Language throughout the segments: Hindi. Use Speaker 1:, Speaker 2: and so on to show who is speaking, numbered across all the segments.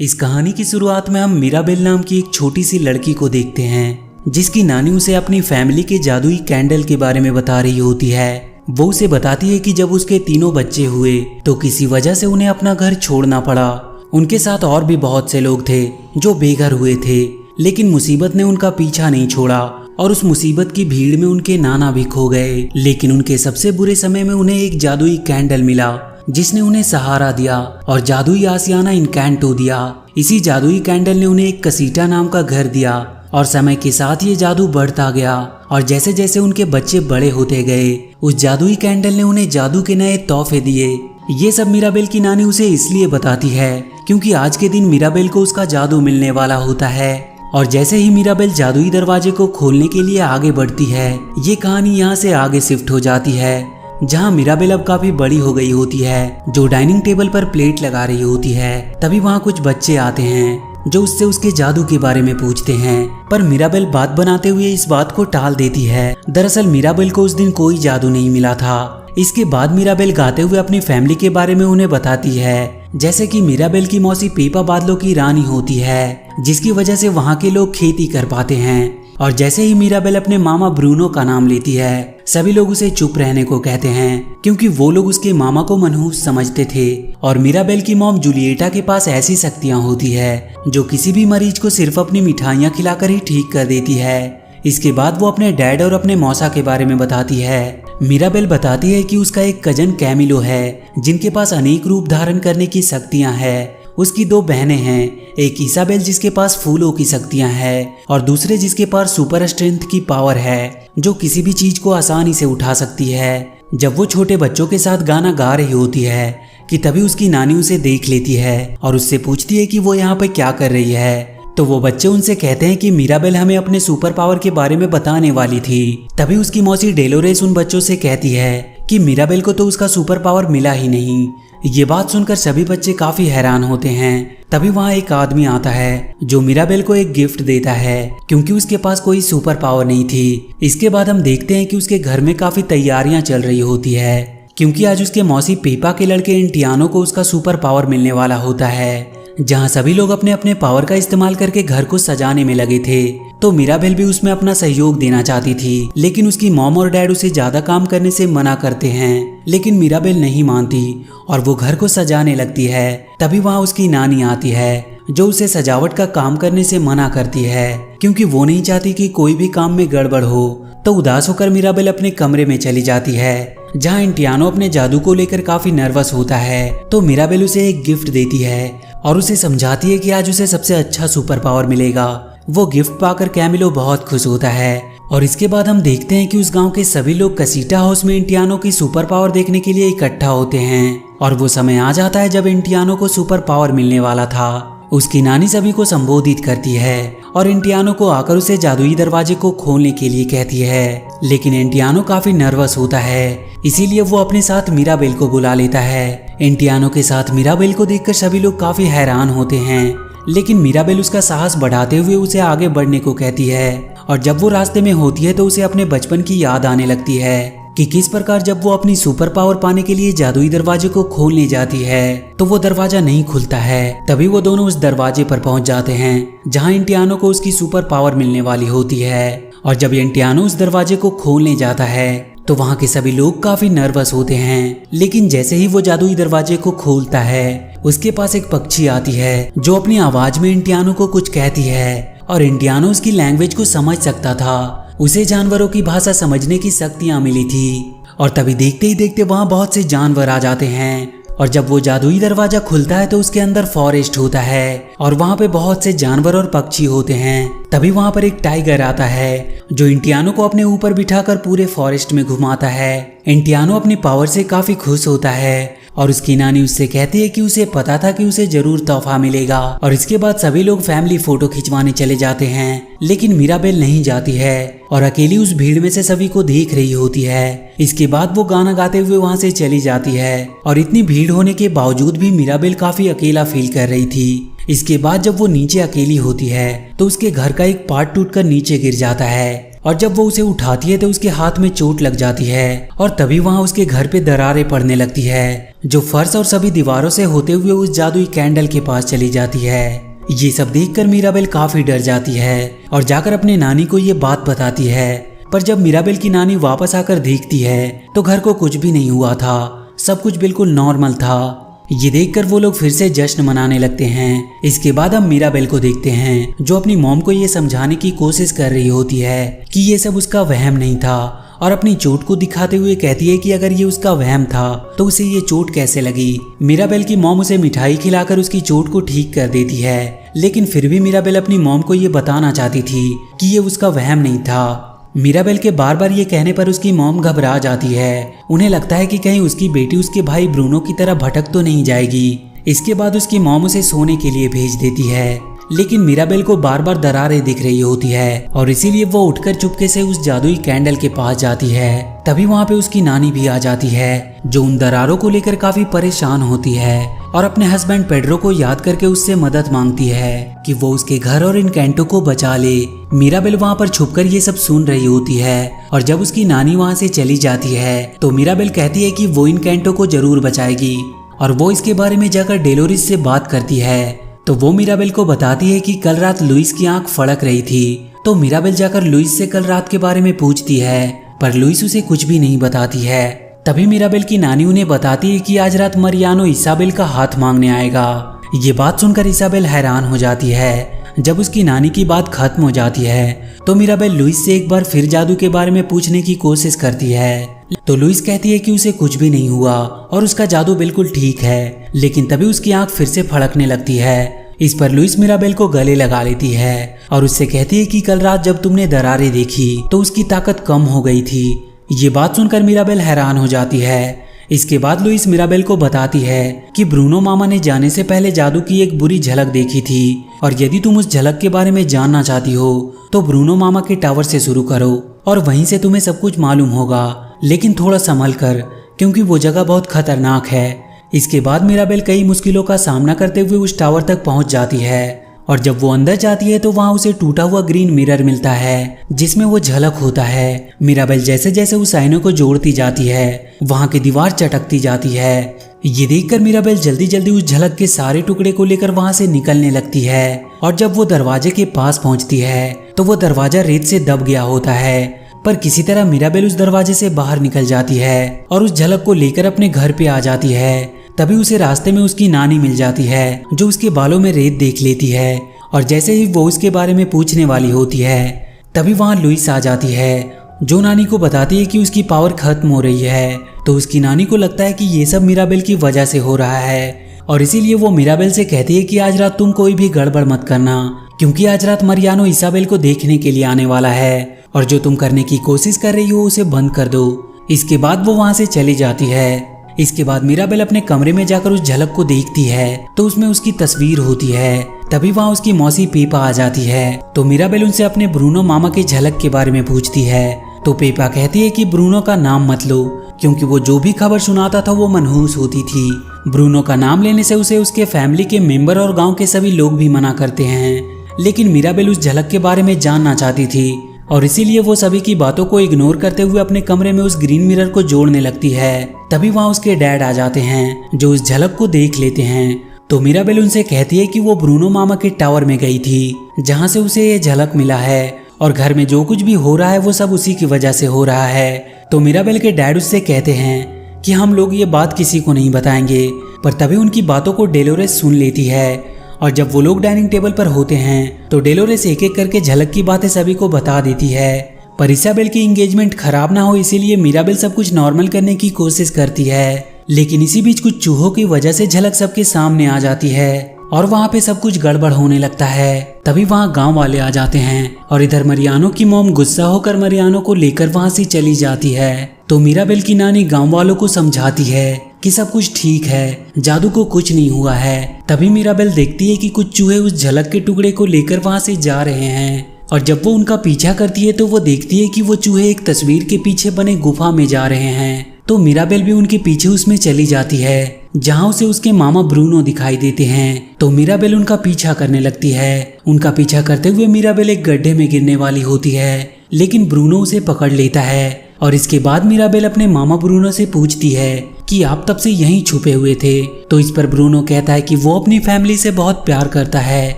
Speaker 1: इस कहानी की शुरुआत में हम मीराबेल नाम की एक छोटी सी लड़की को देखते हैं जिसकी नानी उसे अपनी फैमिली के जादुई कैंडल के बारे में बता रही होती है। वो उसे बताती है कि जब उसके तीनों बच्चे हुए तो किसी वजह से उन्हें अपना घर छोड़ना पड़ा। उनके साथ और भी बहुत से लोग थे जो बेघर हुए थे, लेकिन मुसीबत ने उनका पीछा नहीं छोड़ा और उस मुसीबत की भीड़ में उनके नाना भी खो गए। लेकिन उनके सबसे बुरे समय में उन्हें एक जादुई कैंडल मिला जिसने उन्हें सहारा दिया और जादुई आशियाना इनकैंटो दिया। इसी जादुई कैंडल ने उन्हें एक कसीटा नाम का घर दिया और समय के साथ ये जादू बढ़ता गया और जैसे जैसे उनके बच्चे बड़े होते गए उस जादुई कैंडल ने उन्हें जादू के नए तोहफे दिए। ये सब मीराबेल की नानी उसे इसलिए बताती है क्योंकि आज के दिन मीराबेल को उसका जादू मिलने वाला होता है। और जैसे ही मीराबेल जादुई दरवाजे को खोलने के लिए आगे बढ़ती है, ये कहानी यहाँ से आगे शिफ्ट हो जाती है जहाँ मीराबेल अब काफी बड़ी हो गई होती है, जो डाइनिंग टेबल पर प्लेट लगा रही होती है। तभी वहाँ कुछ बच्चे आते हैं जो उससे उसके जादू के बारे में पूछते हैं, पर मीराबेल बात बनाते हुए इस बात को टाल देती है। दरअसल मीराबेल को उस दिन कोई जादू नहीं मिला था। इसके बाद मीराबेल गाते हुए अपनी फैमिली के बारे में उन्हें बताती है, जैसे कि मीराबेल की मौसी पेपा बादलों की रानी होती है जिसकी वजह से वहाँ के लोग खेती कर पाते हैं। और जैसे ही मीराबेल अपने मामा ब्रूनो का नाम लेती है, सभी लोग उसे चुप रहने को कहते हैं क्योंकि वो लोग उसके मामा को मनहूस समझते थे। और मीराबेल की मॉम जूलिएटा के पास ऐसी शक्तियां होती है जो किसी भी मरीज को सिर्फ अपनी मिठाइयां खिलाकर ही ठीक कर देती है। इसके बाद वो अपने डैड और अपने मौसा के बारे में बताती है। मीराबेल बताती है कि उसका एक कजन कैमिलो है जिनके पास अनेक रूप धारण करने की शक्तियां हैं। उसकी दो बहनें हैं, एक इसाबेल जिसके पास फूलों की शक्तियां हैं और दूसरे जिसके पास सुपर स्ट्रेंथ की पावर है जो किसी भी चीज को आसानी से उठा सकती है। जब वो छोटे बच्चों के साथ गाना गा रही होती है कि तभी उसकी नानी उसे देख लेती है और उससे पूछती है कि वो यहाँ पे क्या कर रही है। तो वो बच्चे उनसे कहते हैं कि मीराबेल हमें अपने सुपर पावर के बारे में बताने वाली थी। तभी उसकी मौसी डेलोरेस उन बच्चों से कहती है कि मीराबेल को तो उसका सुपर पावर मिला ही नहीं। ये बात सुनकर सभी बच्चे काफी हैरान होते हैं। तभी वहाँ एक आदमी आता है जो मीराबेल को एक गिफ्ट देता है क्योंकि उसके पास कोई सुपर पावर नहीं थी। इसके बाद हम देखते हैं कि उसके घर में काफी तैयारियां चल रही होती है क्योंकि आज उसके मौसी पेपा के लड़के इंटियानो को उसका सुपर पावर मिलने वाला होता है। जहाँ सभी लोग अपने अपने पावर का इस्तेमाल करके घर को सजाने में लगे थे, तो मीराबेल भी उसमें अपना सहयोग देना चाहती थी, लेकिन उसकी मॉम और डैड उसे ज्यादा काम करने से मना करते हैं। लेकिन मीराबेल नहीं मानती और वो घर को सजाने लगती है। तभी वहाँ उसकी नानी आती है जो उसे सजावट का काम करने से मना करती है क्योंकि वो नहीं चाहती कि कोई भी काम में गड़बड़ हो। तो उदास होकर मीराबेल अपने कमरे में चली जाती है जहाँ इंटियानो अपने जादू को लेकर काफी नर्वस होता है। तो मीराबेल उसे एक गिफ्ट देती है और उसे समझाती है कि आज उसे सबसे अच्छा सुपर पावर मिलेगा। वो गिफ्ट पाकर कैमिलो बहुत खुश होता है। और इसके बाद हम देखते हैं कि उस गांव के सभी लोग कसीटा हाउस में इंटियानो की सुपर पावर देखने के लिए इकट्ठा होते हैं और वो समय आ जाता है जब इंटियानो को सुपर पावर मिलने वाला था। उसकी नानी सभी को संबोधित करती है और इंटियानो को आकर उसे जादुई दरवाजे को खोलने के लिए कहती है, लेकिन इंटियानो काफी नर्वस होता है, इसीलिए वो अपने साथ मीराबेल को बुला लेता है। इंटियानो के साथ मीराबेल को देखकर सभी लोग काफी हैरान होते हैं, लेकिन मीराबेल उसका साहस बढ़ाते हुए उसे आगे बढ़ने को कहती है। और जब वो रास्ते में होती है तो उसे अपने बचपन की याद आने लगती है कि किस प्रकार जब वो अपनी सुपर पावर पाने के लिए जादुई दरवाजे को खोलने जाती है तो वो दरवाजा नहीं खुलता है। तभी वो दोनों उस दरवाजे पर पहुंच जाते हैं जहां इंटियानो को उसकी सुपर पावर मिलने वाली होती है। और जब इंटियानो उस दरवाजे को खोलने जाता है तो वहां के सभी लोग काफी नर्वस होते हैं, लेकिन जैसे ही वो जादुई दरवाजे को खोलता है उसके पास एक पक्षी आती है जो अपनी आवाज में इंटियानो को कुछ कहती है और इंटियानो उसकी लैंग्वेज को समझ सकता था। उसे जानवरों की भाषा समझने की शक्तियां मिली थी। और तभी देखते ही देखते वहां बहुत से जानवर आ जाते हैं और जब वो जादुई दरवाजा खुलता है तो उसके अंदर फॉरेस्ट होता है और वहां पे बहुत से जानवर और पक्षी होते हैं। तभी वहां पर एक टाइगर आता है जो इंटियानो को अपने ऊपर बिठाकर पूरे फॉरेस्ट में घुमाता है। इंटियानो अपनी पावर से काफी खुश होता है और उसकी नानी उससे कहती है कि उसे पता था कि उसे जरूर तोहफा मिलेगा। और इसके बाद सभी लोग फैमिली फोटो खिंचवाने चले जाते हैं, लेकिन मीराबेल नहीं जाती है और अकेली उस भीड़ में से सभी को देख रही होती है। इसके बाद वो गाना गाते हुए वहां से चली जाती है और इतनी भीड़ होने के बावजूद भी मीराबेल काफी अकेला फील कर रही थी। इसके बाद जब वो नीचे अकेली होती है तो उसके घर का एक पार्ट टूटकर नीचे गिर जाता है और जब वो उसे उठाती है तो उसके हाथ में चोट लग जाती है और तभी वहां उसके घर पे दरारें पड़ने लगती है जो फर्श और सभी दीवारों से होते हुए उस जादुई कैंडल के पास चली जाती है। ये सब देखकर मीराबेल काफी डर जाती है और जाकर अपने नानी को ये बात बताती है। पर जब मीराबेल की नानी वापस आकर देखती है तो घर को कुछ भी नहीं हुआ था, सब कुछ बिल्कुल नॉर्मल था। ये देखकर वो लोग फिर से जश्न मनाने लगते हैं। इसके बाद हम मीराबेल को देखते हैं जो अपनी मॉम को ये समझाने की कोशिश कर रही होती है कि ये सब उसका वहम नहीं था, और अपनी चोट को दिखाते हुए कहती है कि अगर ये उसका वहम था तो उसे ये चोट कैसे लगी। मीराबेल की मॉम उसे मिठाई खिलाकर उसकी चोट को ठीक कर देती है, लेकिन फिर भी मीराबेल अपनी मॉम को ये बताना चाहती थी कि ये उसका वहम नहीं था। मीराबेल के बार बार ये कहने पर उसकी मॉम घबरा जाती है। उन्हें लगता है कि कहीं उसकी बेटी उसके भाई ब्रूनो की तरह भटक तो नहीं जाएगी। इसके बाद उसकी मॉम उसे सोने के लिए भेज देती है, लेकिन मीराबेल को बार बार दरारें दिख रही होती है और इसीलिए वो उठकर चुपके से उस जादुई कैंडल के पास जाती है। तभी वहाँ पे उसकी नानी भी आ जाती है जो उन दरारों को लेकर काफी परेशान होती है और अपने हस्बैंड पेड्रो को याद करके उससे मदद मांगती है कि वो उसके घर और इन कैंटो को बचा ले। मीराबेल वहाँ पर छुपकर ये सब सुन रही होती है और जब उसकी नानी वहाँ से चली जाती है तो मीराबेल कहती है कि वो इन कैंटो को जरूर बचाएगी, और वो इसके बारे में जाकर डेलोरिस से बात करती है। तो वो मीराबेल को बताती है कि कल रात लुइस की आंख फड़क रही थी। तो मीराबेल जाकर लुइस से कल रात के बारे में पूछती है, पर लुइस उसे कुछ भी नहीं बताती है। तभी मीराबेल की नानी उन्हें बताती है कि आज रात मरियानो इसाबेल का हाथ मांगने आएगा। ये बात सुनकर इसाबेल हैरान हो जाती है। जब उसकी नानी की बात खत्म हो जाती है तो मीराबेल लुइस से एक बार फिर जादू के बारे में पूछने की कोशिश करती है। तो लुइस कहती है कि उसे कुछ भी नहीं हुआ और उसका जादू बिल्कुल ठीक है, लेकिन तभी उसकी आंख फिर से फड़कने लगती है। इस पर लुइस मिराबेल को गले लगा लेती है और उससे कहती है कि कल रात जब तुमने दरारें देखी तो उसकी ताकत कम हो गई थी। ये बात सुनकर मिराबेल हैरान हो जाती है। इसके बाद लुइस मिराबेल को बताती है कि ब्रूनो मामा ने जाने से पहले जादू की एक बुरी झलक देखी थी, और यदि तुम उस झलक के बारे में जानना चाहती हो तो ब्रूनो मामा के टावर से शुरू करो और वहीं से तुम्हें सब कुछ मालूम होगा, लेकिन थोड़ा संभल कर, क्योंकि वो जगह बहुत खतरनाक है। इसके बाद मिराबेल कई मुश्किलों का सामना करते हुए उस टावर तक पहुंच जाती है, और जब वो अंदर जाती है तो वहां उसे टूटा हुआ ग्रीन मिरर मिलता है जिसमें वो झलक होता है। मिराबेल जैसे जैसे उस आईनों को जोड़ती जाती है वहां की दीवार चटकती जाती है। ये देखकर मिराबेल जल्दी जल्दी उस झलक के सारे टुकड़े को लेकर वहां से निकलने लगती है, और जब वो दरवाजे के पास पहुंचती है तो वो दरवाजा रेत से दब गया होता है, पर किसी तरह मिराबेल उस दरवाजे से बाहर निकल जाती है और उस झलक को लेकर अपने घर पे आ जाती है। तभी उसे रास्ते में उसकी नानी मिल जाती है जो उसके बालों में रेत देख लेती है, और जैसे ही वो उसके बारे में पूछने वाली होती है तभी वहां लुइस आ जाती है जो नानी को बताती है कि उसकी पावर खत्म हो रही है। तो उसकी नानी को लगता है कि ये सब मिराबेल की वजह से हो रहा है, और इसीलिए वो मिराबेल से कहती है कि आज रात तुम कोई भी गड़बड़ मत करना, क्योंकि आज रात मरियानो इसाबेल को देखने के लिए आने वाला है, और जो तुम करने की कोशिश कर रही हो उसे बंद कर दो। इसके बाद वो वहां से चली जाती है। इसके बाद मिराबेल अपने कमरे में जाकर उस झलक को देखती है तो उसमें उसकी तस्वीर होती है। तभी वहां उसकी मौसी पेपा आ जाती है। तो मिराबेल उनसे अपने ब्रूनो मामा के झलक के बारे में पूछती है। तो पेपा कहती है कि ब्रूनो का नाम मत लो, क्योंकि वो जो भी खबर सुनाता था वो मनहूस होती थी। ब्रूनो का नाम लेने से उसे उसके फैमिली के मेंबर और गांव के सभी लोग भी मना करते हैं, लेकिन मिराबेल उस झलक के बारे में जानना चाहती थी, और इसीलिए वो सभी की बातों को इग्नोर करते हुए अपने कमरे में उस ग्रीन मिरर को जोड़ने लगती है। तभी वहां उसके डैड आ जाते हैं जो उस झलक को देख लेते हैं। तो मिराबेल उनसे कहती है कि वो ब्रूनो मामा के टावर में गई थी जहां से उसे ये झलक मिला है, और घर में जो कुछ भी हो रहा है वो सब उसी की वजह से हो रहा है। तो मिराबेल के डैड उससे कहते हैं कि हम लोग ये बात किसी को नहीं बताएंगे, पर तभी उनकी बातों को डेलोरेस सुन लेती है, और जब वो लोग डाइनिंग टेबल पर होते हैं तो डेलोरेस एक एक करके झलक की बातें सभी को बता देती है। पर इसाबेल की एंगेजमेंट खराब ना हो इसीलिए मिराबेल सब कुछ नॉर्मल करने की कोशिश करती है, लेकिन इसी बीच कुछ चूहों की वजह से झलक सबके सामने आ जाती है और वहाँ पे सब कुछ गड़बड़ होने लगता है। तभी वहाँ गांव वाले आ जाते हैं, और इधर मरियानो की मॉम गुस्सा होकर मरियानो को लेकर वहाँ से चली जाती है। तो मिराबेल की नानी गांव वालों को समझाती है कि सब कुछ ठीक है, जादू को कुछ नहीं हुआ है। तभी मिराबेल देखती है कि कुछ चूहे उस झलक के टुकड़े को लेकर वहाँ से जा रहे हैं, और जब वो उनका पीछा करती है तो वो देखती है कि वो चूहे एक तस्वीर के पीछे बने गुफा में जा रहे हैं। तो मिराबेल भी उनके पीछे उसमें चली जाती है जहां उसे उसके मामा ब्रूनो दिखाई देते हैं। तो मिराबेल उनका पीछा करने लगती है। उनका पीछा करते हुए मिराबेल एक गड्ढे में गिरने वाली होती है, लेकिन ब्रूनो उसे पकड़ लेता है, और इसके बाद मिराबेल अपने मामा ब्रूनो से पूछती है कि आप तब से यहीं छुपे हुए थे। तो इस पर ब्रूनो कहता है कि वो अपनी फैमिली से बहुत प्यार करता है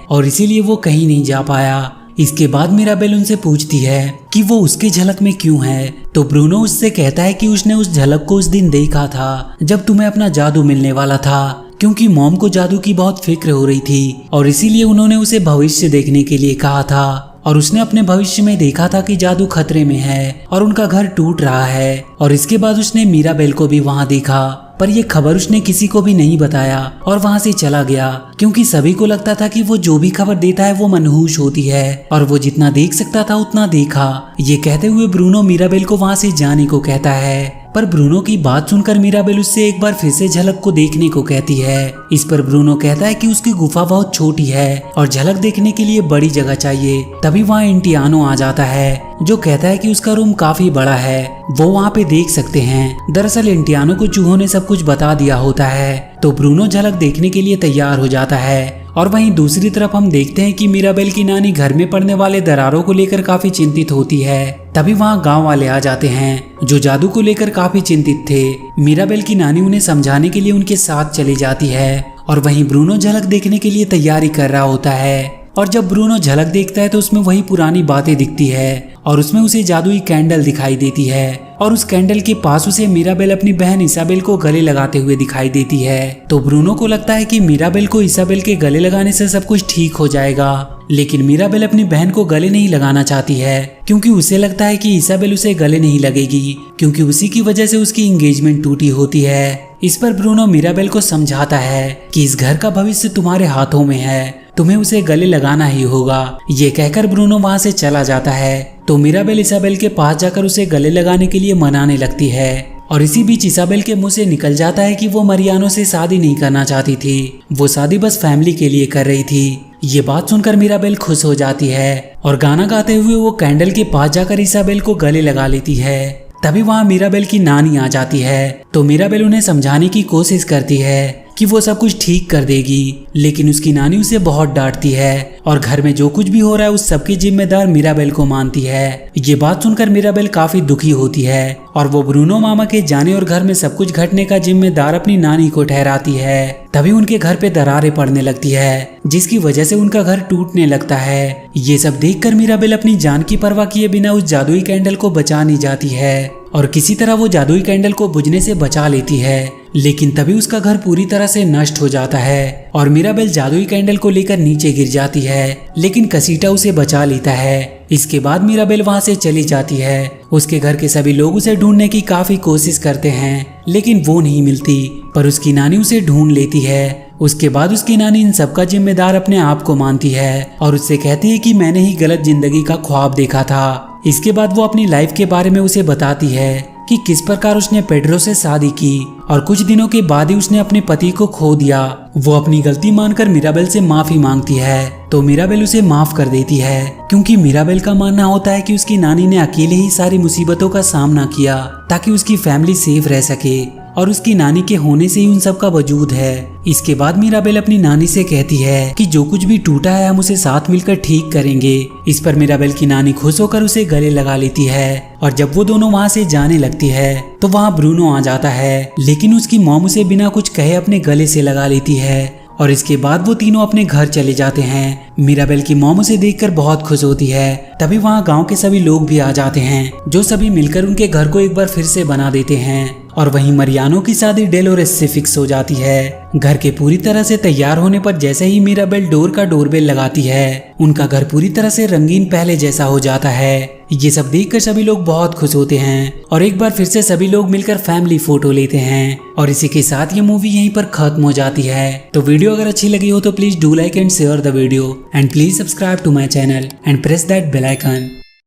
Speaker 1: और इसीलिए वो कहीं नहीं जा पाया। इसके बाद मिराबेल उनसे पूछती है कि वो उसके झलक में क्यों है। तो ब्रूनो उससे कहता है कि उसने उस झलक को उस दिन देखा था जब तुम्हें अपना जादू मिलने वाला था, क्योंकि मॉम को जादू की बहुत फिक्र हो रही थी और इसीलिए उन्होंने उसे भविष्य देखने के लिए कहा था। और उसने अपने भविष्य में देखा था कि जादू खतरे में है और उनका घर टूट रहा है। और इसके बाद उसने मिराबेल को भी वहां देखा, पर यह खबर उसने किसी को भी नहीं बताया और वहां से चला गया, क्योंकि सभी को लगता था कि वो जो भी खबर देता है वो मनहूस होती है और वो जितना देख सकता था उतना देखा। ये कहते हुए ब्रूनो मिराबेल को वहां से जाने को कहता है, पर ब्रूनो की बात सुनकर मिराबेल उससे एक बार फिर से झलक को देखने को कहती है। इस पर ब्रूनो कहता है कि उसकी गुफा बहुत छोटी है और झलक देखने के लिए बड़ी जगह चाहिए। तभी वहाँ एंटियानो आ जाता है जो कहता है कि उसका रूम काफी बड़ा है, वो वहाँ पे देख सकते हैं। दरअसल एंटियानो को चूहों ने सब कुछ बता दिया होता है। तो ब्रूनो झलक देखने के लिए तैयार हो जाता है। और वहीं दूसरी तरफ हम देखते हैं कि मिराबेल की नानी घर में पड़ने वाले दरारों को लेकर काफी चिंतित होती है। तभी वहाँ गांव वाले आ जाते हैं जो जादू को लेकर काफी चिंतित थे। मिराबेल की नानी उन्हें समझाने के लिए उनके साथ चली जाती है और वहीं ब्रूनो झलक देखने के लिए तैयारी कर रहा होता है। और जब ब्रूनो झलक देखता है तो उसमें वही पुरानी बातें दिखती है और उसमें उसे जादुई कैंडल दिखाई देती है और उस कैंडल के पास उसे मिराबेल अपनी बहन इसाबेल को गले लगाते हुए दिखाई देती है। तो ब्रूनो को लगता है कि मिराबेल को इसाबेल के गले लगाने से सब कुछ ठीक हो जाएगा, लेकिन मिराबेल अपनी बहन को गले नहीं लगाना चाहती है, क्योंकि उसे लगता है कि इसाबेल उसे गले नहीं लगेगी, क्योंकि उसी की वजह से उसकी एंगेजमेंट टूटी होती है। इस पर ब्रूनो मिराबेल को समझाता है कि इस घर का भविष्य तुम्हारे हाथों में है, तुम्हें उसे गले लगाना ही होगा। ये कहकर ब्रूनो वहां से चला जाता है। तो मिराबेल इसाबेल के पास जाकर उसे गले लगाने के लिए मनाने लगती है और इसी बीच इसाबेल के मुंह से निकल जाता है कि वो मरियानो से शादी नहीं करना चाहती थी, वो शादी बस फैमिली के लिए कर रही थी। ये बात सुनकर मिराबेल खुश हो जाती है और गाना गाते हुए वो कैंडल के पास जाकर इसाबेल को गले लगा लेती है। तभी वहाँ मिराबेल की नानी आ जाती है। तो मिराबेल उन्हें समझाने की कोशिश करती है कि वो सब कुछ ठीक कर देगी, लेकिन उसकी नानी उसे बहुत डांटती है और घर में जो कुछ भी हो रहा है उस सबकी जिम्मेदार मिराबेल को मानती है। ये बात सुनकर मिराबेल काफी दुखी होती है और वो ब्रूनो मामा के जाने और घर में सब कुछ घटने का जिम्मेदार अपनी नानी को ठहराती है। तभी उनके घर पे दरारें पड़ने लगती है, जिसकी वजह से उनका घर टूटने लगता है। ये सब देखकर मिराबेल अपनी जान की परवाह किए बिना उस जादुई कैंडल को बचाने जाती है और किसी तरह वो जादुई कैंडल को बुझने से बचा लेती है। लेकिन तभी उसका घर पूरी तरह से नष्ट हो जाता है और मिराबेल जादुई कैंडल को लेकर नीचे गिर जाती है, लेकिन कसीटा उसे बचा लेता है। इसके बाद मिराबेल वहां से चली जाती है। उसके घर के सभी लोग उसे ढूंढने की काफी कोशिश करते हैं, लेकिन वो नहीं मिलती, पर उसकी नानी उसे ढूंढ लेती है। उसके बाद उसकी नानी इन सबका जिम्मेदार अपने आप को मानती है और उससे कहती है कि मैंने ही गलत जिंदगी का ख्वाब देखा था। इसके बाद वो अपनी लाइफ के बारे में उसे बताती है कि किस प्रकार उसने पेड्रो से शादी की और कुछ दिनों के बाद ही उसने अपने पति को खो दिया। वो अपनी गलती मानकर मिराबेल से माफी मांगती है, तो मिराबेल उसे माफ कर देती है, क्योंकि मिराबेल का मानना होता है कि उसकी नानी ने अकेले ही सारी मुसीबतों का सामना किया ताकि उसकी फैमिली सेफ रह सके और उसकी नानी के होने से ही उन सब का वजूद है। इसके बाद मिराबेल अपनी नानी से कहती है कि जो कुछ भी टूटा है हम उसे साथ मिलकर ठीक करेंगे। इस पर मिराबेल की नानी खुश होकर उसे गले लगा लेती है और जब वो दोनों वहाँ से जाने लगती है तो वहाँ ब्रूनो आ जाता है, लेकिन उसकी मॉम उसे बिना कुछ कहे अपने गले से लगा लेती है और इसके बाद वो तीनों अपने घर चले जाते हैं। मिराबेल की मॉम उसे देखकर बहुत खुश होती है। तभी वहाँ गांव के सभी लोग भी आ जाते हैं, जो सभी मिलकर उनके घर को एक बार फिर से बना देते हैं और वहीं मरियानो की शादी डेलोरेस से फिक्स हो जाती है। घर के पूरी तरह से तैयार होने पर जैसे ही मिराबेल डोर का डोरबेल लगाती है, उनका घर पूरी तरह से रंगीन पहले जैसा हो जाता है। ये सब देखकर सभी लोग बहुत खुश होते हैं और एक बार फिर से सभी लोग मिलकर फैमिली फोटो लेते हैं और इसी के साथ ये मूवी यहीं पर खत्म हो जाती है। तो वीडियो अगर अच्छी लगी हो तो please do like and share the video and please subscribe to my channel and press that bell icon.